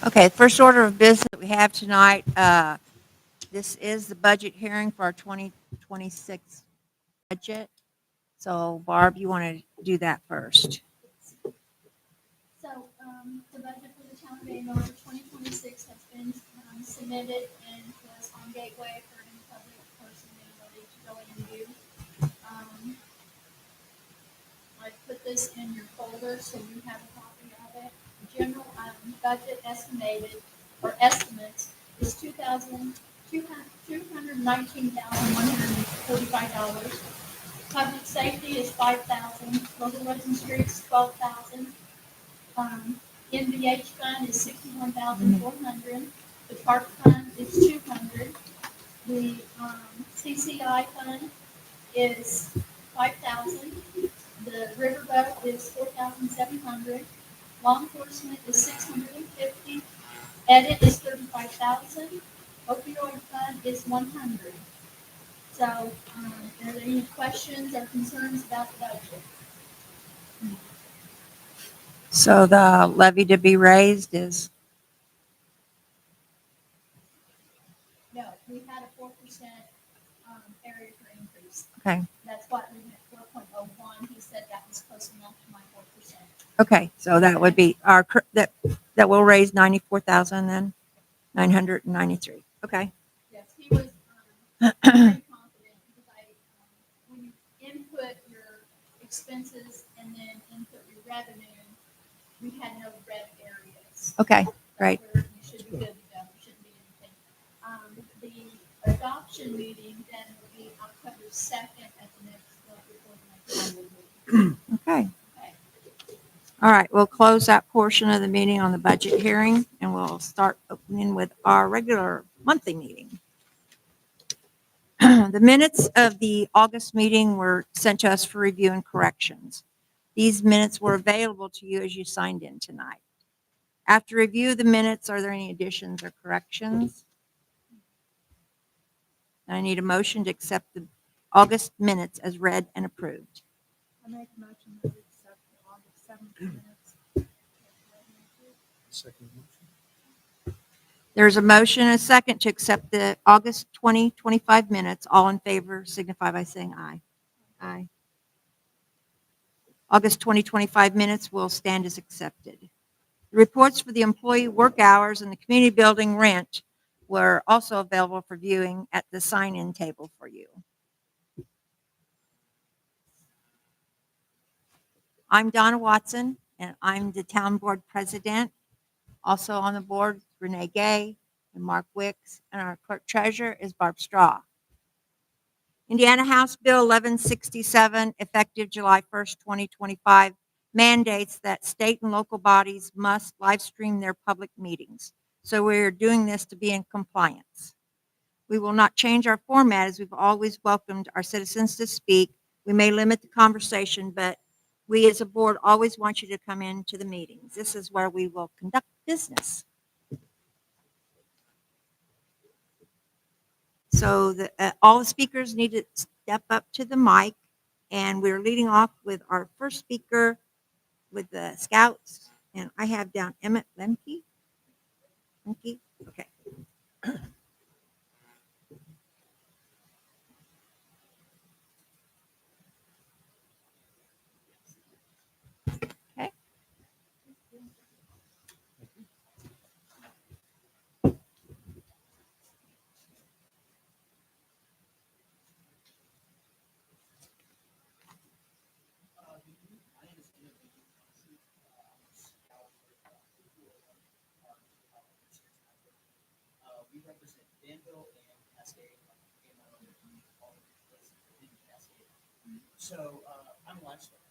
Okay, first order of business that we have tonight, this is the budget hearing for our 2026 budget. So Barb, you want to do that first? So, the budget for the town of Vanguard for 2026 has been submitted and was on Gateway for any public person anybody to go in and view. I put this in your folder so you have a copy of it. General budget estimated or estimates is $219,145. Public safety is $5,000. Local roads and streets $12,000. NVH fund is $61,400. The park fund is $200. The CCI fund is $5,000. The riverboat is $4,700. Law enforcement is $650. Edit is $35,000. Opioid fund is $100. So, are there any questions or concerns about the budget? So the levy to be raised is, No, we had a 4% area for increase. okay, That's what we went 4.01. He said that was close enough to my 4%. okay, so that would be that will raise 94,000 then, 993, okay. Yes, he was very confident because when you input your expenses and then input your revenue, we had no red areas. Okay, great. That's where you should be good to go. There shouldn't be anything. The adoption meeting then will be October 2nd at the next, before the next annual meeting. Okay, Okay. all right, we'll close that portion of the meeting on the budget hearing, and we'll start opening with our regular monthly meeting. The minutes of the August meeting were sent to us for review and corrections. These minutes were available to you as you signed in tonight. After review of the minutes, are there any additions or corrections? I need a motion to accept the August minutes as read and approved. I make a motion that we accept the August 7th minutes. Second motion. There's a motion and a second to accept the August 2025 minutes. All in favor signify by saying aye. Aye. August 2025 minutes will stand as accepted. The reports for the employee work hours and the community building rent were also available for viewing at the sign-in table for you. I'm Donna Watson, and I'm the town board president. Also on the board, Renee Gay and Mark Wicks, and our clerk treasurer is Barb Straw. Indiana House Bill 1167, effective July 1st, 2025, mandates that state and local bodies must live stream their public meetings. So we're doing this to be in compliance. We will not change our format as we've always welcomed our citizens to speak. We may limit the conversation, but we as a board always want you to come into the meetings. This is where we will conduct business. So all the speakers need to step up to the mic, and we're leading off with our first speaker with the Scouts, and I have down Emmett Lemke. Lemke? Okay. Okay. We represent Danville and Cascade. So I'm a livestock.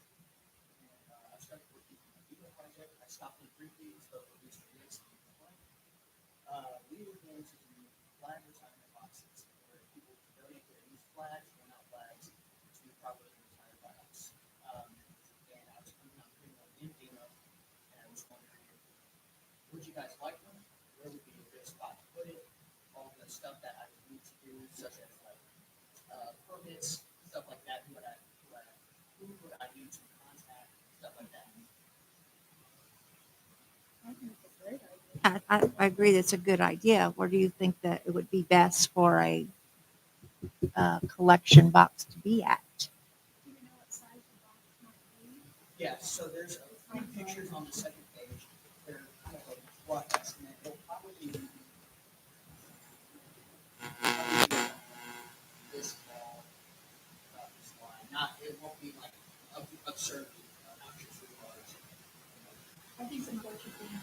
And I started working on the Eagle project. I stopped in briefly, spoke with Mr. Riggs. We were going to do flag retirement boxes where people can donate their used flags, worn out flags, to properly retire flags. And I was coming out putting one in Dino, and I was wondering, would you guys like them? Where would be a good spot to put it? All the stuff that I would need to do, such as like permits, stuff like that. Who would I need to contact? Stuff like that. I think it's a great idea. I agree that's a good idea. Where do you think that it would be best for a collection box to be at? Do you know what size the box might be? Yes, so there's a few pictures on the second page. They're kind of a rough estimate. It'll probably be this small, this line. Not, it won't be like absurdly obnoxiously large. I think some portrait being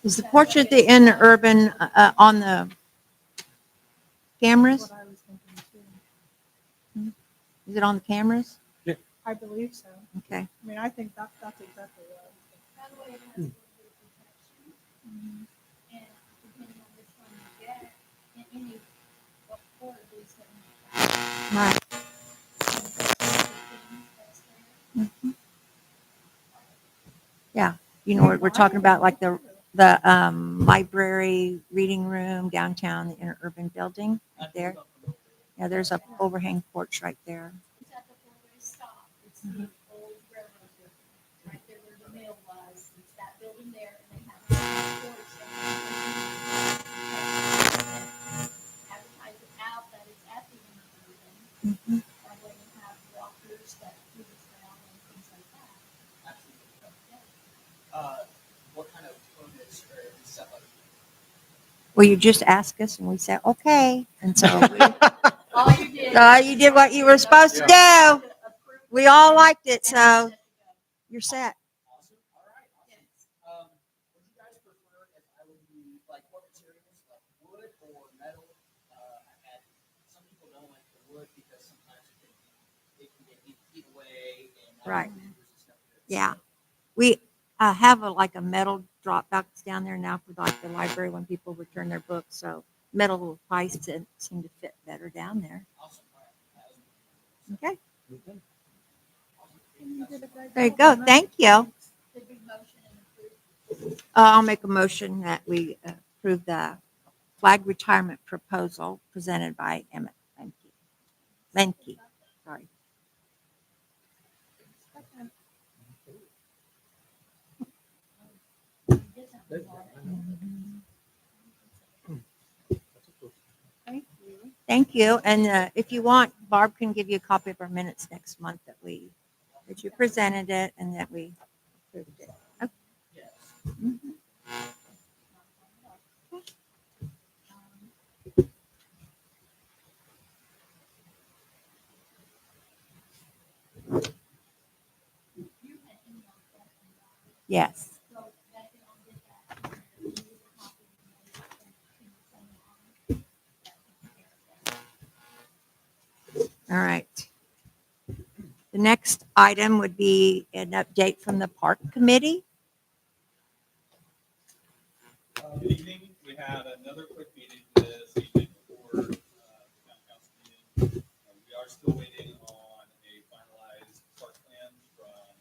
Is the portrait in the urban on the cameras? That's what I was thinking too. Is it on the cameras? I believe so. Okay. I mean, I think that's exactly what I was thinking. By the way, it has a little bit of protection, and depending on which one you get, in any, what four of these things. Right. That's Yeah. You know what we're talking about, like the library reading room downtown, the interurban building right there. Yeah, there's a overhang porch right there. It's at the four-way stop. It's the old railroad building, right there where the mill was. It's that building there, and they have a porch advertise it out that it's at the interurban. That way you have walkers that do this around and things like that. Absolutely. What kind of permits or stuff like Well, you just asked us and we said, okay. And so All you did. you did what you were supposed to do. We all liked it, so you're set. awesome? All right, awesome. Would you guys prefer if I would use like what materials, like wood or metal? And some people don't like the wood because sometimes it can get eat away and Right. and stuff. Yeah. We have like a metal drop box down there now for like the library when people return their books. So metal pipes seem to fit better down there. Awesome. All right. Okay. You did a great There you job go. on that. Thank you. Did we motion and approve? I'll make a motion that we approve the flag retirement proposal presented by Emmett Lemke. Lemke, sorry. Thank you. Thank you. And if you want, Barb can give you a copy of our minutes next month that you presented it and that we approved it. Okay. Yes. You had emailed that. Yes. So that can all get that. You need a copy of the minutes and send it on. That can take care of that. All right. The next item would be an update from the park committee. Good evening. We had another quick meeting this evening before the town council meeting. We are still waiting on a finalized park plan from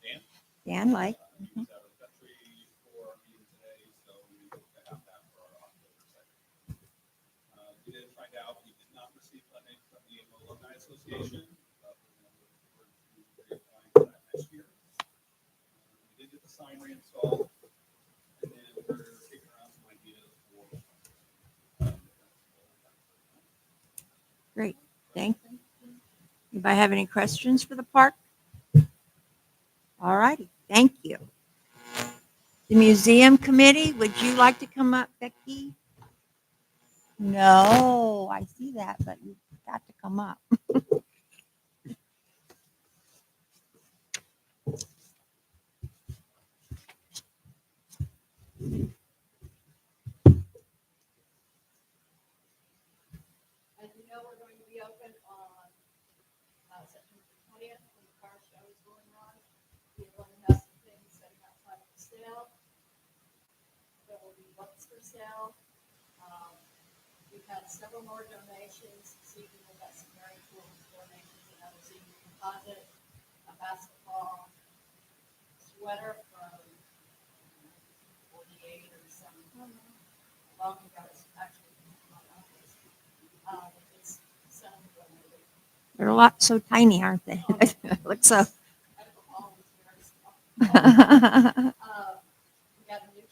Dan. Dan Lake. He was out of the country for our meeting today, so we hope to have that for our October 2nd. We did find out we did not receive funding from the Alumni Association, but we're going to look forward to reapplying for that next year. We did get the sign reinstalled, and then we're kicking around some ideas for. Great. Thank you. Anybody have any questions for the park? All righty. Thank you. The museum committee, would you like to come up, Becky? No, I see that, but you've got to come up. As you know, we're going to be open on September 20th when the car show is going on. We're going to have some things setting outside for sale. There will be books for sale. We've had several more donations. This evening we got some very cool donations. Another senior composite, a basketball sweater from 48 or something. Long ago, it's actually not obvious. It's some donated. They're a lot so tiny, aren't they? Look so. Alcohol was very small. We got a new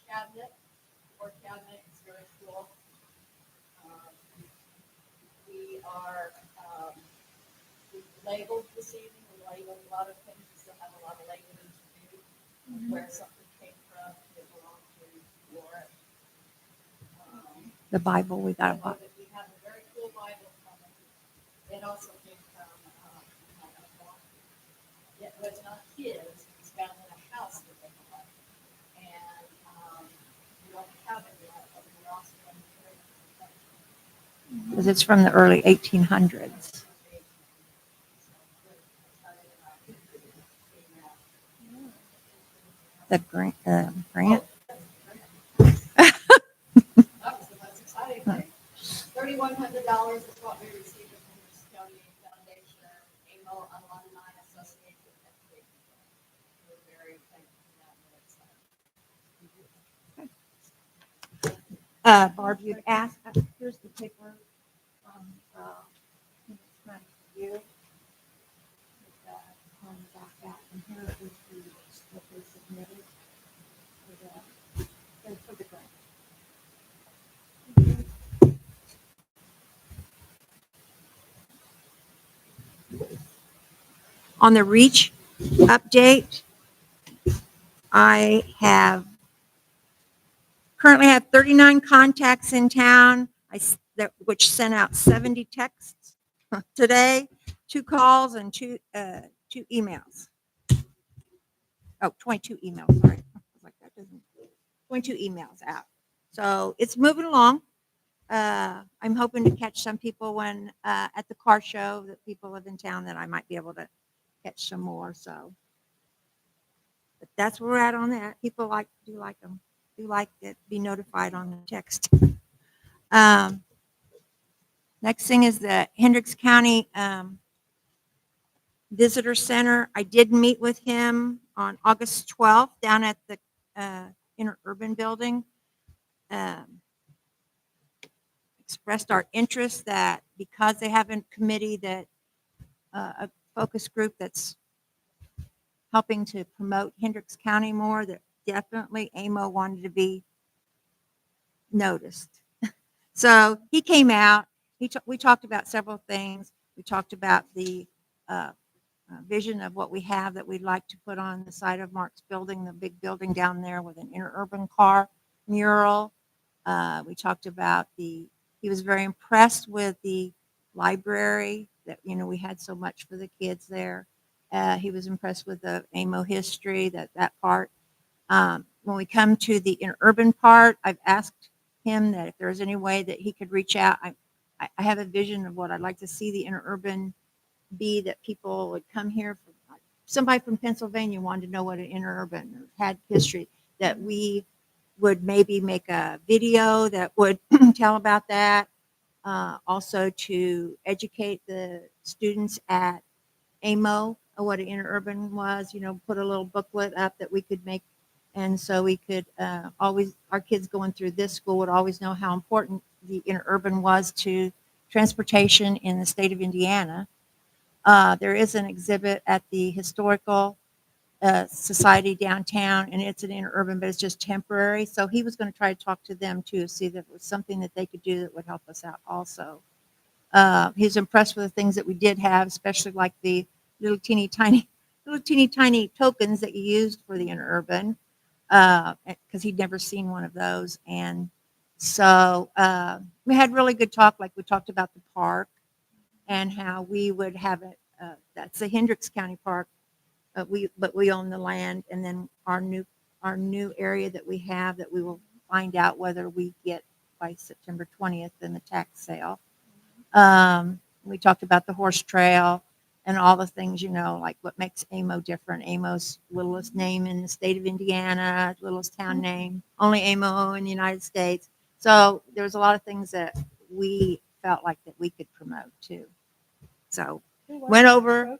are, labeled this evening, we labeled a lot of things, we still have a lot of labeling to do, where something came from, it belonged to Laura. The Bible, we I got a know Bible. that we have a very cool Bible coming. It also came from, my uncle. It was not his, it was found in a house that they had. And, we don't have it yet, but we're also going to carry it. Because it's from the early 1800s. The grant. That was the most exciting thing. $3,100 is what we received from the County Foundation, AMO Alumni Association. We're very thankful for that. Barb, you'd asked, here's the paper from, it's not for you. It's, on the back out, and here is the, what they submitted for the grant. On the REACH update, I currently have 39 contacts in town, which sent out 70 texts today, 2 calls and 2 emails. Oh, 22 emails, sorry. I was like, that doesn't, 22 emails out. So it's moving along. I'm hoping to catch some people when at the car show that people live in town that I might be able to catch some more. So, but that's where we're at on that. People do like them, do like it, be notified on the text. Next thing is the Hendricks County Visitor Center. I did meet with him on August 12th down at the Interurban Building. Expressed our interest that because they have a committee that a focus group that's helping to promote Hendricks County more, that definitely AMO wanted to be noticed. So he came out. We talked about several things. We talked about the vision of what we have that we'd like to put on the side of Mark's building, the big building down there with an interurban car mural. We talked about he was very impressed with the library that, we had so much for the kids there. He was impressed with the AMO history, that part. When we come to the interurban part, I've asked him that if there's any way that he could reach out. I have a vision of what I'd like to see the interurban be, that people would come here. Somebody from Pennsylvania wanted to know what an interurban had history, that we would maybe make a video that would tell about that. Also to educate the students at AMO what an interurban was, put a little booklet up that we could make. And so we could our kids going through this school would always know how important the interurban was to transportation in the state of Indiana. There is an exhibit at the Historical Society downtown, and it's an interurban, but it's just temporary. So he was going to try to talk to them too, see if it was something that they could do that would help us out also. He's impressed with the things that we did have, especially like the little teeny tiny tokens that you used for the interurban, because he'd never seen one of those. And so we had really good talk. Like we talked about the park and how we would have it. That's the Hendricks County Park. But we own the land, and then our new area that we have that we will find out whether we get by September 20th in the tax sale. We talked about the horse trail and all the things, like what makes AMO different. AMO's littlest name in the state of Indiana, littlest town name, only AMO in the United States. So there's a lot of things that we felt like that we could promote too. So went over.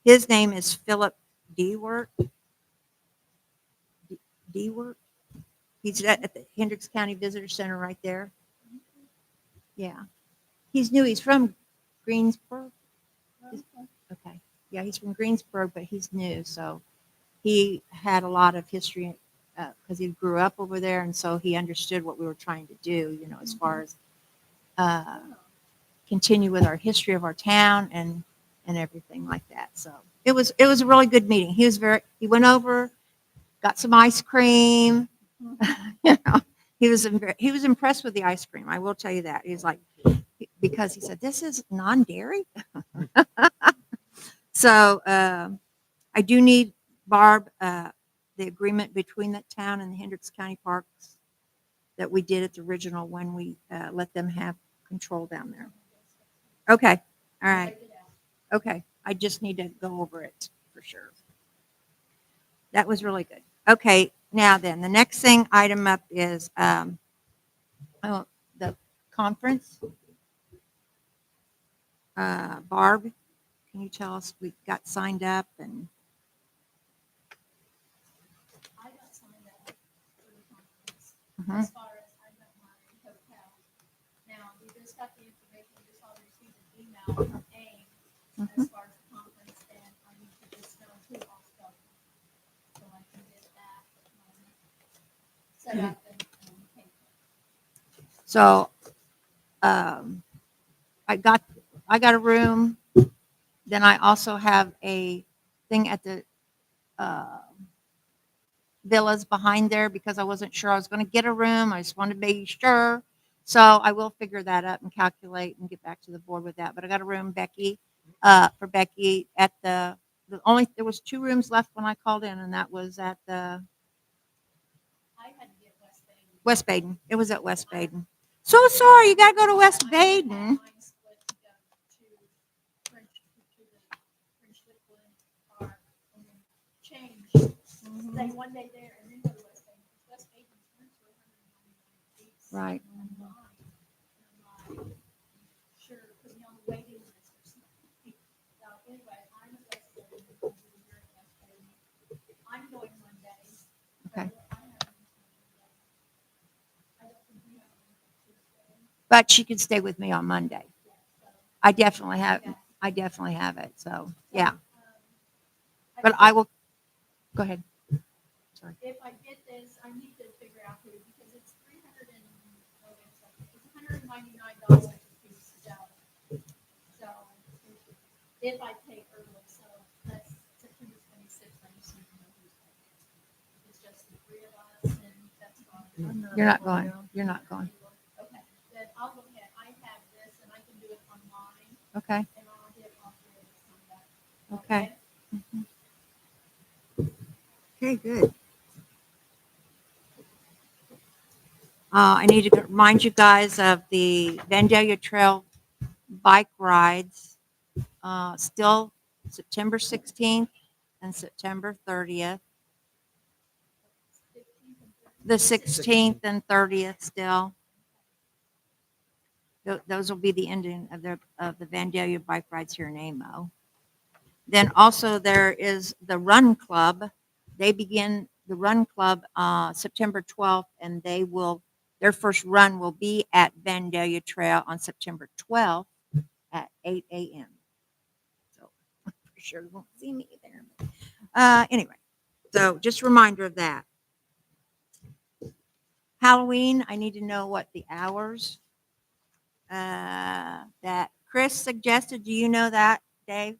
His name is Philip Dewart. Dewart. He's at the Hendricks County Visitor Center right there. Yeah. He's new. He's from Greensburg. Okay. Yeah, he's from Greensburg, but he's new. So he had a lot of history because he grew up over there. And so he understood what we were trying to do, as far as continue with our history of our town and everything like that. So it was a really good meeting. He went over, got some ice cream. You know, he was impressed with the ice cream. I will tell you that. He's like, because he said, this is non-dairy. So I do need, Barb, the agreement between the town and the Hendricks County Parks that we did at the original when we let them have control down there. Okay. All right. Okay. I just need to go over it for sure. That was really good. Okay. Now then, the next item up is the conference. Barb, can you tell us, we got signed up and I got signed up for the conference. Mhm. As far as I got my hotel. Now, we just got the information, we just all received an email from AIM as far as the conference, and I need to just know who all's going. So I can get that set up and pay for it. so I got a room. Then I also have a thing at the villas behind there because I wasn't sure I was going to get a room. I just wanted to be sure. So I will figure that up and calculate and get back to the board with that. But I got a room, Becky, for Becky at there was 2 rooms left when I called in, and that was at the I had to get West Baden. West Baden. It was at West Baden. So sorry, you got to go to West Baden. Mine split to go to French, to the French Lakewood Park, and then change. Stay one day there and then go to West Baden. West Baden's rooms were 199 apiece. Right. Online. And I'm like, sure, put me on the waiting list or something. So anyway, I'm at West Baden, you're at West Baden. I'm going Monday. Okay. I have Monday. I don't think we have Tuesday. But she could stay with me on Monday. Yeah, so. I definitely have it. So yeah. I But I will go ahead. Sorry. If I get this, I need to figure out who, because it's $199 a piece to go. So if I pay early, so that's September 26th, I just need to know who's going. It's just the 3 of us, and that's fine. You're not going. You're not going. Okay, then I'll go ahead. I have this, and I can do it online, Okay. and I'll get all 3 of us on that. Okay. Okay, good. I need to remind you guys of the Vandalia Trail bike rides. Still September 16th and September 30th. The 16th and 30th still. Those will be the ending of the Vandalia bike rides here in Amo. Then also there is the Run Club. They begin the Run Club September 12th, and their first run will be at Vandalia Trail on September 12th at 8 a.m. So for sure you won't see me there. Anyway, so just a reminder of that. Halloween, I need to know what the hours that Chris suggested. Do you know that, Dave?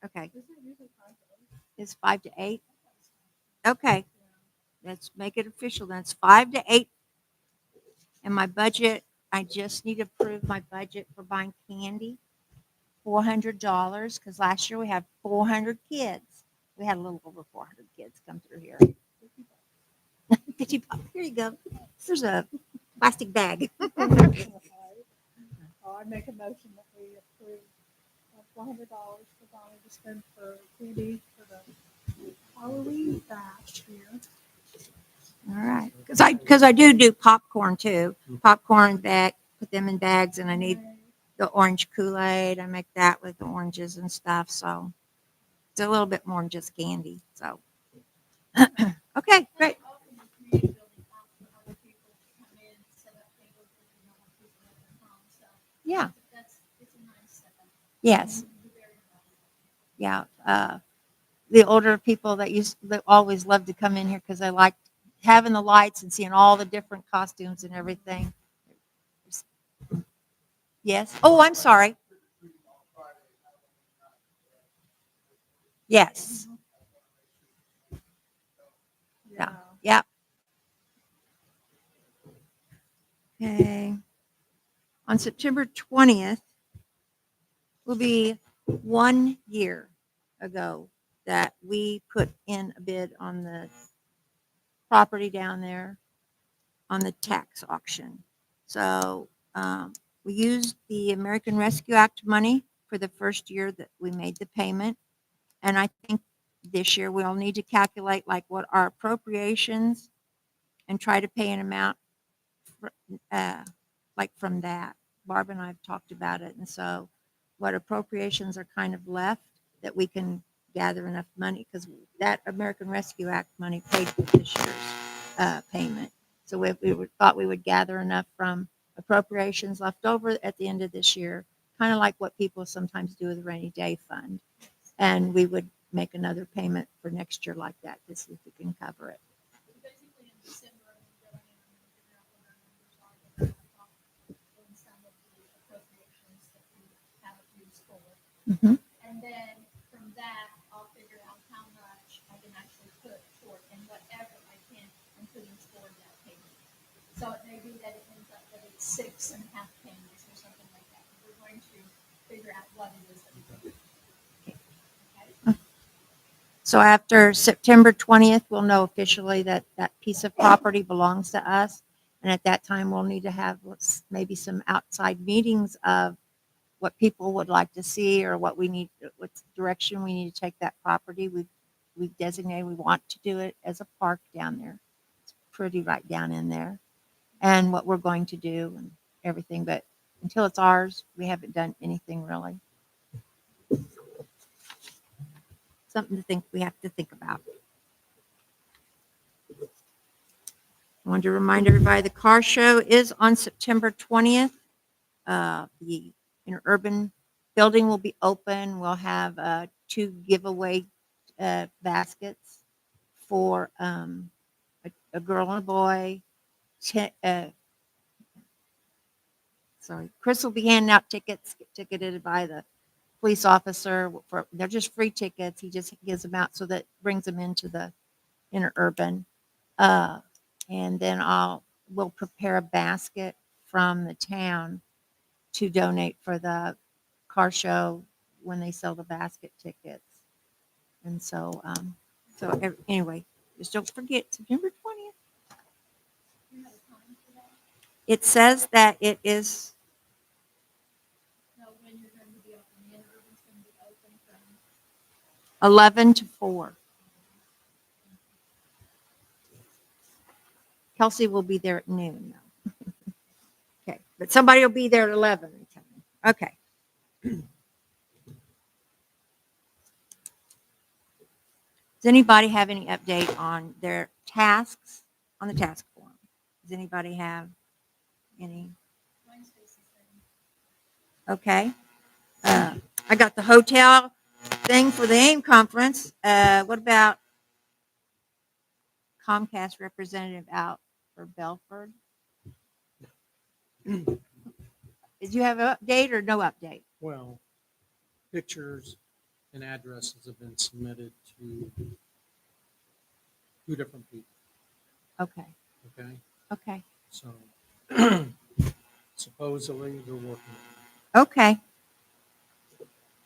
Okay. Isn't it usually 5 days? It's 5 to 8. Okay. Let's make it official then. It's 5 to 8. And my budget, I just need to approve my budget for buying candy. $400, because last year we had 400 kids. We had a little over 400 kids come through here. $50. Here you go. There's a plastic bag. Oh, I make a motion that we approve $400 for Bonnie to spend for candy for the Halloween bash here. All right. Because I do popcorn too. Popcorn bag, put them in bags, and I need the orange Kool-Aid. I make that with the oranges and stuff. So it's a little bit more than just candy. So, okay, great. Open the community building out for other people to come in and set up tables if you don't want people at their home, so. Yeah. It's a nice setup. Yes. Very nice. Yeah. The older people that always love to come in here because they like having the lights and seeing all the different costumes and everything. Yes. Oh, I'm sorry. Yes. Yeah. Yep. Okay. On September 20th will be 1 year ago that we put in a bid on the property down there on the tax auction. So we used the American Rescue Act money for the first year that we made the payment. And I think this year we'll need to calculate like what our appropriations and try to pay an amount like from that. Barb and I have talked about it. And so what appropriations are kind of left that we can gather enough money because that American Rescue Act money paid for this year's payment. So thought we would gather enough from appropriations left over at the end of this year, kind of like what people sometimes do with the rainy day fund. And we would make another payment for next year like that to see if we can cover it. Basically in December, I'm going in and figure out what our numbers are, what our in some of the appropriations that we haven't used for. Mhm. And then from that, I'll figure out how much I can actually put toward and whatever I can, I'm putting toward that payment. So it may be that it ends up that it's 6.5 payments or something like that. We're going to figure out what it is that we can do. Okay? So after September 20th, we'll know officially that that piece of property belongs to us. And at that time, we'll need to have maybe some outside meetings of what people would like to see or what we need, what direction we need to take that property. We've designated, we want to do it as a park down there. It's pretty right down in there. And what we're going to do and everything. But until it's ours, we haven't done anything really. Something to think, we have to think about. I wanted to remind everybody the car show is on September 20th. The interurban building will be open. We'll have 2 giveaway baskets for a girl and a boy. Sorry, Chris will be handing out tickets, ticketed by the police officer. They're just free tickets. He just gives them out so that brings them into the interurban. And then we'll prepare a basket from the town to donate for the car show when they sell the basket tickets. And so, anyway, just don't forget September 20th. You have a time for that? It says that it is No, when you're going to be open, the interurban's going to be open from 11 to 4. Kelsey will be there at noon, though. Okay, but somebody will be there at 11. Okay. Does anybody have any update on their tasks on the task form? Does anybody have any? mine's Stacy's thing. Okay. I got the hotel thing for the AIM conference. What about Comcast representative out for Belford? Did you have an update or no update? Well, pictures and addresses have been submitted to 2 different people, Okay. okay? Okay. So supposedly they're working. Okay.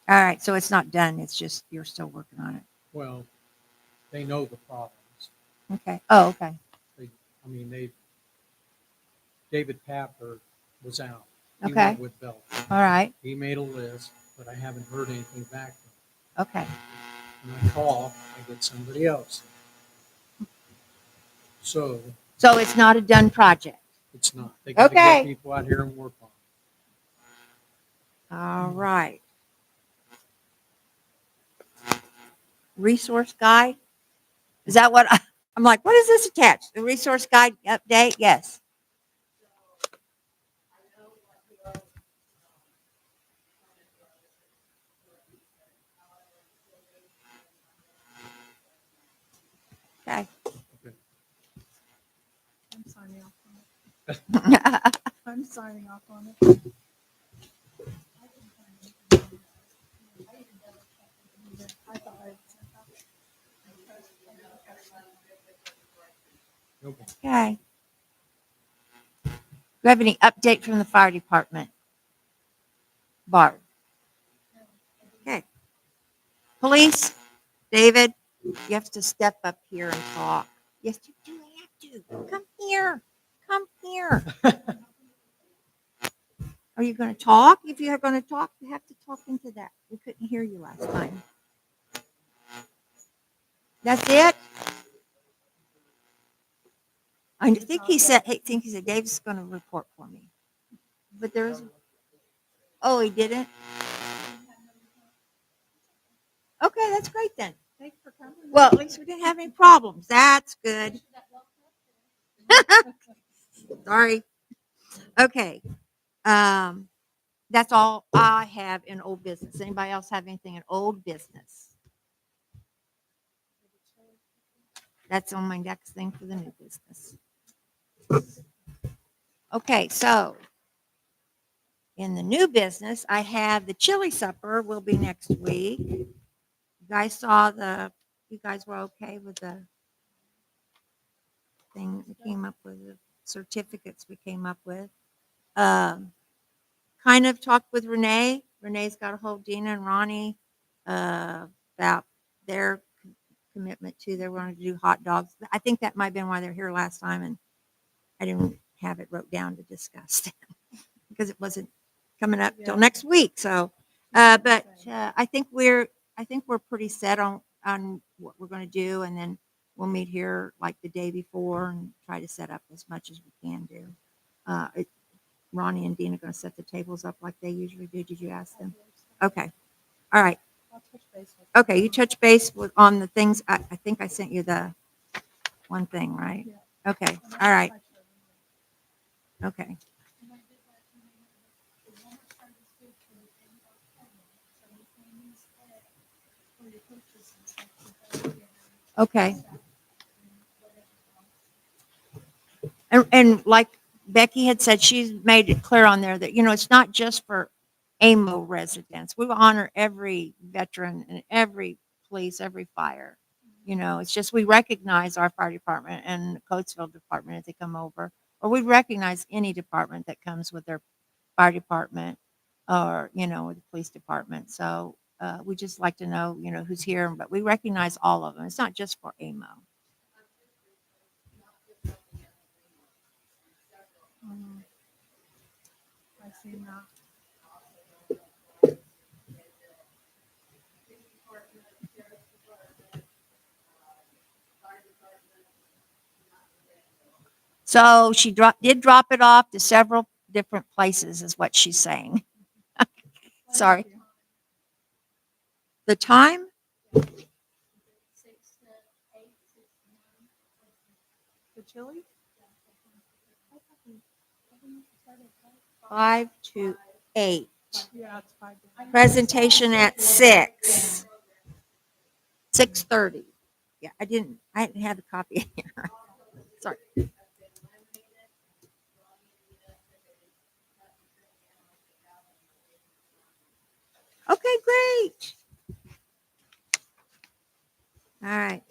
All right. So it's not done. It's just you're still working on it. Well, they know the problems. Okay. Oh, okay. David Papper was out. He Okay. went with Belford. All right. He made a list, but I haven't heard anything back from Okay. him. When I call, I get somebody else. So So it's not a done project. it's not. They got to Okay. get people out here and work on it. All right. Resource guide? Is that what I'm like, what is this attached? The resource guide update? Yes. Okay. I'm signing off on it. I'm signing off on it. Okay. Okay. Do you have any update from the fire department? Barb? Okay. Police, David, you have to step up here and talk. Yes, you do have to. Come here. Come here. Are you going to talk? If you are going to talk, you have to talk into that. We couldn't hear you last time. That's it? I think he said, Dave's going to report for me. But there's, oh, he didn't? Okay, that's great then. Thanks for coming. Well, at least we didn't have any problems. That's good. Sorry. Okay. That's all I have in old business. Anybody else have anything in old business? That's on my next thing for the new business. Okay, so in the new business, I have the chili supper will be next week. You guys you guys were okay with the thing we came up with, the certificates we came up with. Kind of talked with Renee. Renee's got a hold of Dina and Ronnie about their commitment to they wanted to do hot dogs. I think that might have been why they're here last time, and I didn't have it wrote down to discuss because it wasn't coming up till next week. So, but I think we're pretty set on what we're going to do, and then we'll meet here like the day before and try to set up as much as we can do. Ronnie and Dean are going to set the tables up like they usually do. Did you ask them? Okay. All right. I'll touch base with Okay. You touch base on the things. I think I sent you the one thing, right? Yeah. Okay. All right. Okay. Okay. And like Becky had said, she's made it clear on there that, it's not just for AMO residents. We will honor every veteran and every police, every fire. It's just we recognize our fire department and the Coatesville department if they come over, or we recognize any department that comes with their fire department or, with the police department. So we just like to know, who's here, but we recognize all of them. It's not just for AMO. I've seen that. So she did drop it off to several different places, is what she's saying. Sorry. The time? The chili? 5 to 8. Yeah, it's 5 days. Presentation at 6. 6:30. Yeah, I didn't have a copy in here. Sorry. Okay, great. All right.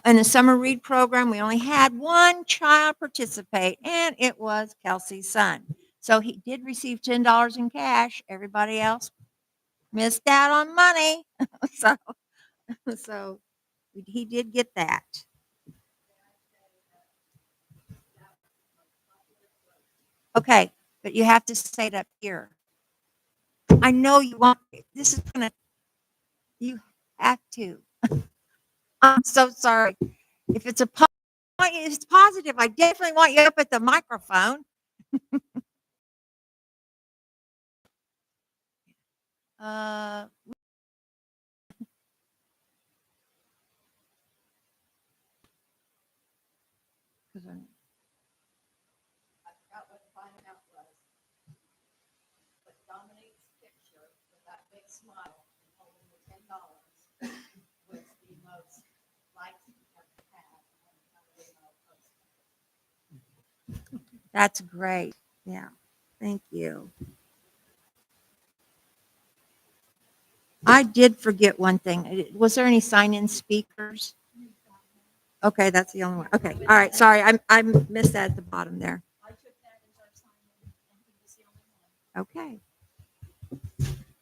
In the summer read program, we only had one child participate, and it was Kelsey's son. So he did receive $10 in cash. Everybody else missed out on money. so he did get that. Okay, but you have to say it up here. I know you want this is gonna you have to. I'm so sorry. If it's it's positive, I definitely want you up at the microphone. uh because I forgot what the final count was. But Dominique's picture with that big smile and holding the $10 was the most liked we ever had on the email post. that's great. Yeah. Thank you. I did forget one thing. Was there any sign-in speakers? Okay, that's the only one. Okay, all right, sorry, I missed that at the bottom there. I took that as our sign and he was the only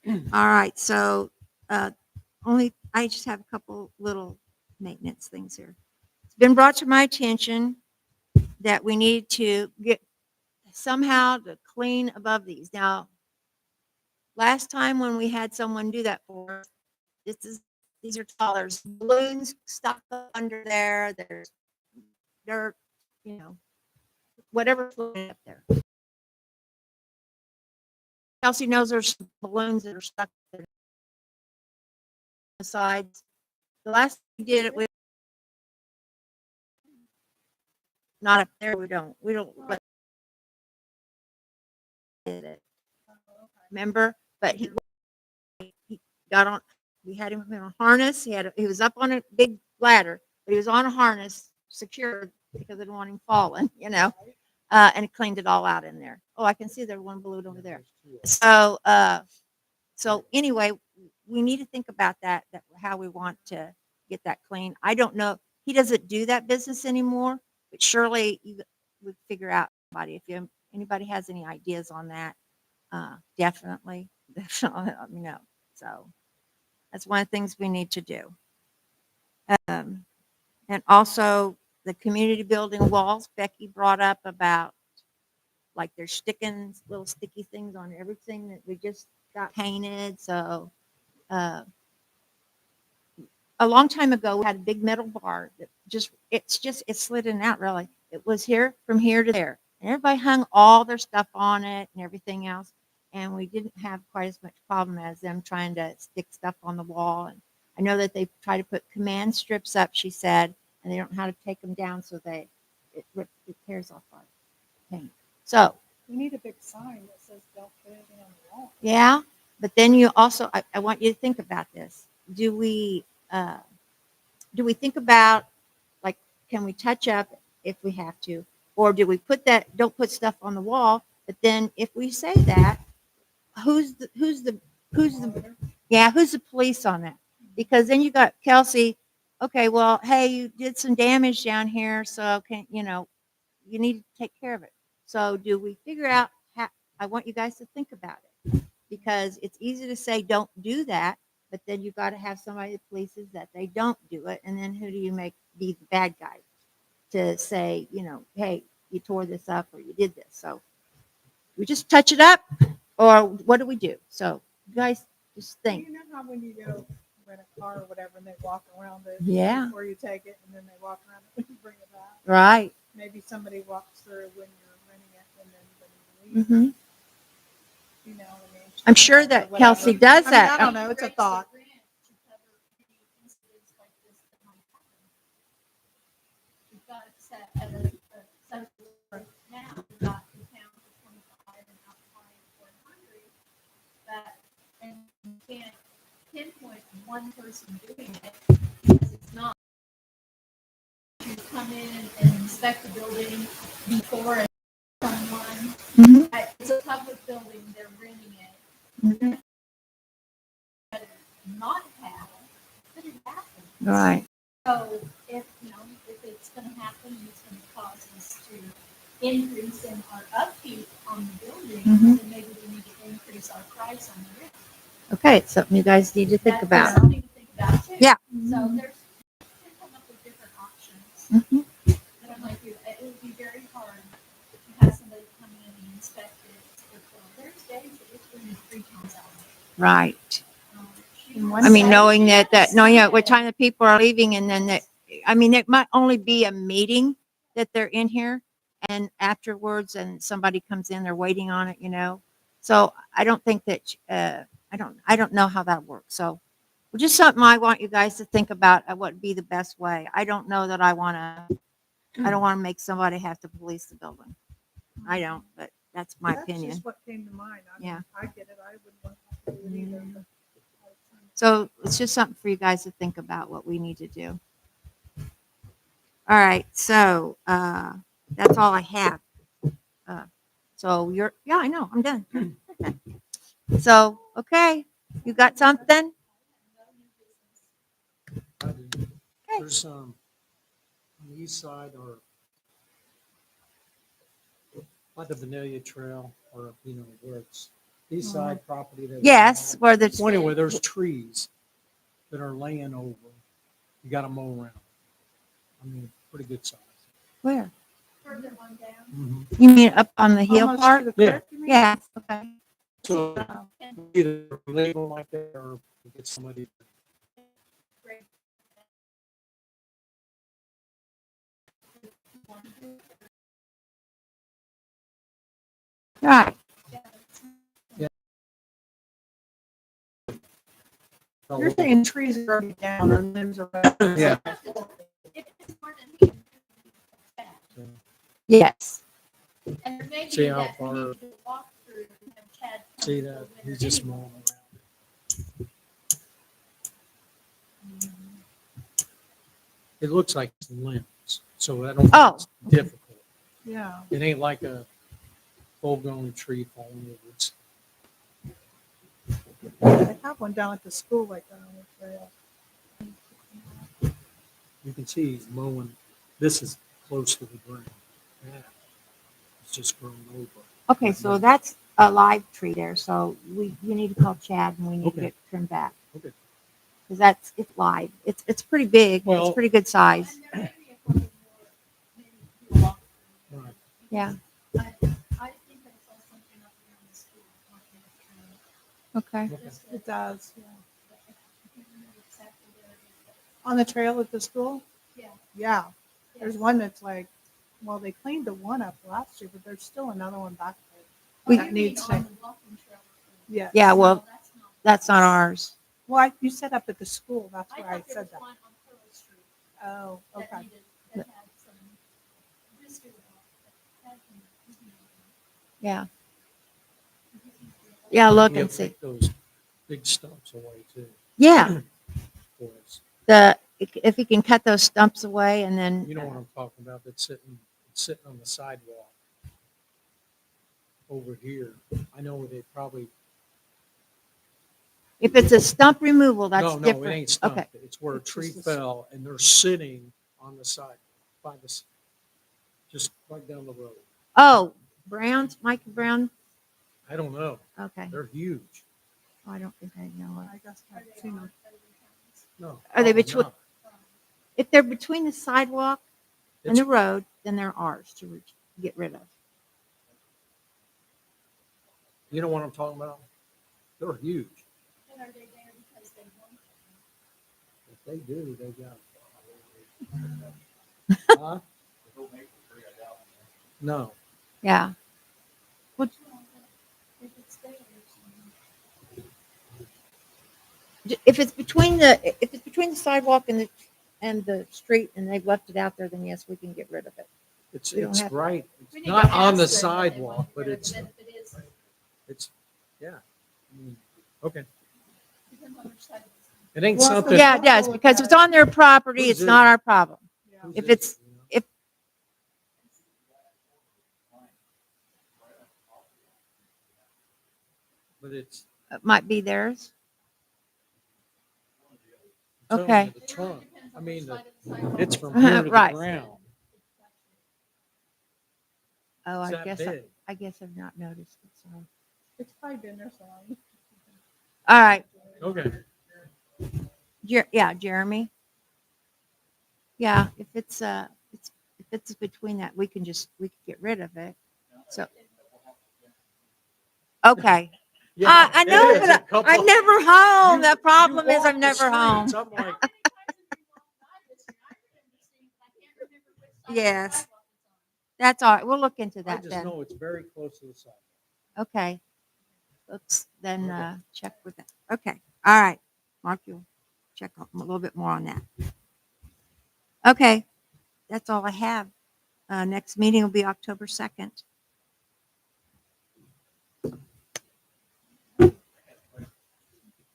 one. Okay. All right, so, I just have a couple little maintenance things here. It's been brought to my attention that we need to get somehow to clean above these. Now, last time when we had someone do that for us, these are tall, there's balloons stuck up under there, there's dirt, whatever floating up there. Kelsey knows there's balloons that are stuck there. The sides. The last time we did it, we not up there. We don't let it. Remember, but he got on. We had him in a harness. He was up on a big ladder, but he was on a harness, secured because I didn't want him falling. And it cleaned it all out in there. Oh, I can see there's one balloon over there. So anyway, we need to think about that how we want to get that clean. I don't know. He doesn't do that business anymore, but surely you would figure out somebody. If anybody has any ideas on that, definitely let me know. So that's one of the things we need to do. And also the community building walls, Becky brought up about like they're sticking little sticky things on everything that we just got painted. So a long time ago, we had a big metal bar that it slid in and out really. It was here from here to there. And everybody hung all their stuff on it and everything else. And we didn't have quite as much problem as them trying to stick stuff on the wall. And I know that they try to put command strips up, she said, and they don't know how to take them down so it tears off our paint. So We need a big sign that says don't put anything on the wall. yeah, but then you also, I want you to think about this. Do we think about, like, can we touch up if we have to? Or do we don't put stuff on the wall, but then if we say that, who's the police on that? Because then you got Kelsey, okay, well, hey, you did some damage down here, so you need to take care of it. So do we figure out how, I want you guys to think about it, because it's easy to say don't do that, but then you got to have somebody that polices that they don't do it. And then who do you make be the bad guy to say, hey, you tore this up or you did this. So we just touch it up, or what do we do? So you guys just think. You know how when you go rent a car or whatever and they walk around it Yeah. before you take it and then they walk around it when you bring it back? Right. Maybe somebody walks through when you're renting it and then when you leave. Hmm. You know what I mean? I'm sure that Or whatever. Kelsey does I mean, that. I don't know. It's a thought. Grant to cover any incidents like this that might happen. We've got it set at a central now. We've got the town for 25 and outside for 100. And you can't pinpoint one person doing it because it's not. You come in and inspect the building before and someone. Mhm. It's a public building. They're renting it. Mhm. Not have, but it happens. Right. So if it's going to happen, and it's going to cause us to increase in our upkeep on the building, Mhm. then maybe we need to increase our price on the rent. Okay, it's something you guys need to think That's about. something to think about too. Yeah. So there's you can come up with different options. Mhm. But I'm like you, it would be very hard to have somebody come in and inspect it. There's days that it's raining 3 times out. Right. Um, I mean, knowing she that had a knowing at Sunday. what time the people are leaving, and then it might only be a meeting that they're in here, and afterwards, and somebody comes in, they're waiting on it. So I don't think that I don't know how that works. So just something I want you guys to think about what would be the best way. I don't know that I don't want to make somebody have to police the building. I don't, but that's my That's opinion. just what came to mind. I mean, Yeah. I get it. I wouldn't want to do it either. Mhm. But So it's just something for you guys to think about what we need to do. All right, so that's all I have. So yeah, I know, I'm done. Okay. So, okay, you got something? I do. There's the east side or by the Vanilla Trail or, where it's east side property that. Yes, where the, Well, anyway, there's trees that are laying over. You gotta mow around. I mean, pretty good size. where? Further on down. Mm-hmm. You mean up on the hill Almost part? to the Yeah. creek, you mean? Yeah, okay. So either leave them like that or get somebody. Right. You're saying trees are already down and limbs are up. Yeah. If it's more than here, Yes. and there may See be how that we far- need to walk through and have Chad. come See for that? winter He's just anyway. mowing around. It looks like limbs, so I don't think Oh, it's difficult. Yeah. It ain't like a full-grown tree falling over. It's, They have one down at the school like that on the trail. you can see he's mowing. This is close to the ground. Yeah. It's just grown over. Okay, so that's a live tree there, so you need to call Chad and we need to Okay. get trimmed back. Okay. Because it's live. It's pretty big. Well- It's pretty good size. And there may be a couple more, maybe do a walk through. Right. Yeah. I think I saw something up around the school. walking up Okay. Okay. through. Just, It does, yeah. I can't remember exactly where it is, On the trail at the school? but yeah. Yeah. There's one that's like, well, they cleaned the one up last year, but there's still another one back there. Oh, That you mean needs on to, the walking trail. yeah. Yeah, well, No, that's not ours. Well, you said up at the school, that's I where I thought there said was that. one on Pearl Street Oh, that okay. needed, that had some, just do it all. That can- Yeah. Yeah, look You and have to see. take those big stumps away too. Yeah. For us. If you can cut those stumps away and then. You know what I'm talking about? That's sitting on the sidewalk over here. I know they probably. If it's a stump removal, that's No, different. it ain't stumped. Okay. It's where a It's tree just a s- fell and they're sitting on the side by this, just right down the road. Oh, Brown's, Micah Brown? I don't know. Okay. They're huge. I don't think I know it. I guess I've seen them. No. Are they probably between- not. If they're between the sidewalk and It's- the road, then they're ours to get rid of. You know what I'm talking about? They're huge. And are they there because they want them? If they do, they got. Huh? No. Yeah. Well, if it's there, If it's between the sidewalk and the street and they've left it out there, then yes, we can get rid of it. It's, We don't it's have- right. we It's need to not on the ask them what they sidewalk, want but there, it's, then if it is, it's, yeah. I mean, okay. depends on which side it's on. It ain't Well, so something. Yeah, it does, because if it's on their property, Who's it's it? not our problem. Yeah. Whose if is it's- it, you know? But it's. It might be theirs. I'm telling Okay. you, The It really trunk, depends I on mean, which the- side of the sidewalk it's it's from on. here to the Right. ground. Oh, It's I that guess, big. I guess I've not noticed it, sorry. It's probably been there so long. All right, Okay. Yeah, Jeremy. Yeah, if it's between that, we can get rid of it. So. Okay. I it know, is a but couple- I'm never home. You- The problem you is walk I'm the never streets, home. I'm like, How many times have you walked by this and I remember seeing, I can't remember which side of the Yes. sidewalk it's on. That's all right. We'll look into I that just then. know it's very close to the side. Okay. Let's then Okay. check with that. Okay. All right. Mark, you'll check a little bit more on that. Okay. That's all I have. Next meeting will be October 2nd.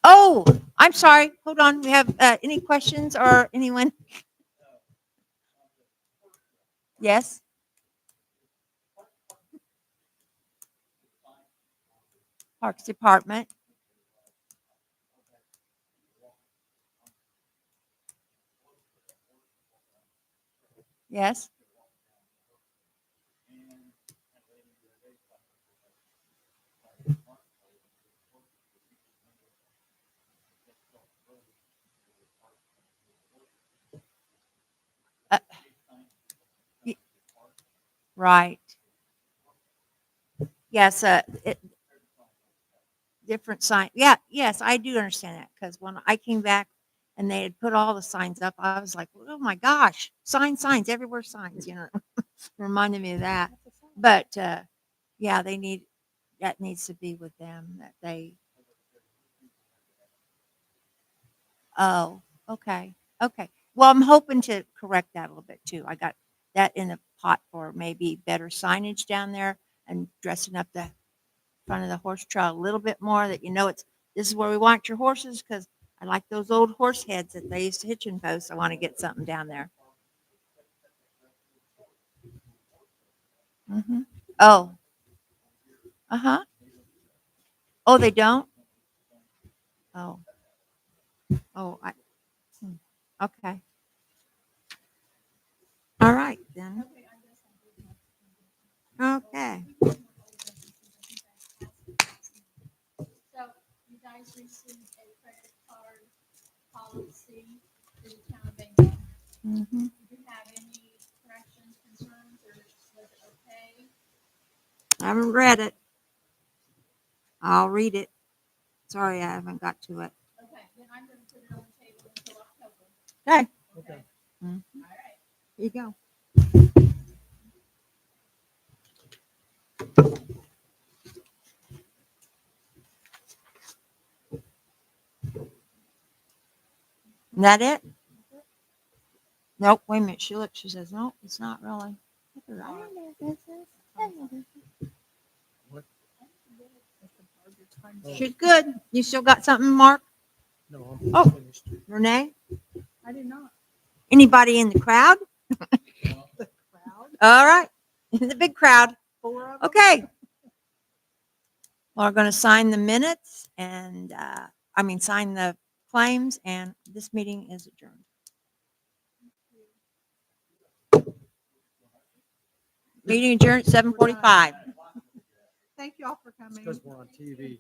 Oh, I'm sorry. Hold on. We have any questions or anyone? Yes. Parks Department. Yes. Uh, y- Right. Yes, different sign. Yeah, yes, I do understand that because when I came back and they had put all the signs up, I was like, oh my gosh, signs everywhere, signs, reminded me of that. But yeah, that needs to be with them that they, oh, okay, okay. Well, I'm hoping to correct that a little bit too. I got that in the pot for maybe better signage down there and dressing up the front of the horse trail a little bit more that this is where we want your horses because I like those old horse heads that they used to hitching posts. I want to get something down there. Oh, uh-huh. Oh, they don't? Oh, oh, hmm, okay. All right then. Okay. So you guys received a credit card policy for the town of Benton. Mhm. Did you have any corrections, concerns, or was it okay? I haven't read it. I'll read it. Sorry, I haven't got to it. Okay, then I'm gonna put it on the table until October. Okay. Okay. Mhm. All right. Here you go. Is that it? Nope. Wait a minute. She looks. She says, "No, it's not really." I don't know if this is. I don't know if this is. She's good. You still got something, Mark? No, Oh. I'm finished. Renee? I did not. Anybody in the crowd? The crowd. All right. In the big crowd. 4 of them. Okay. We're going to sign the minutes and, sign the claims, and this meeting is adjourned. Meeting adjourned at 7:45. Thank you all for It's coming. because we're on TV.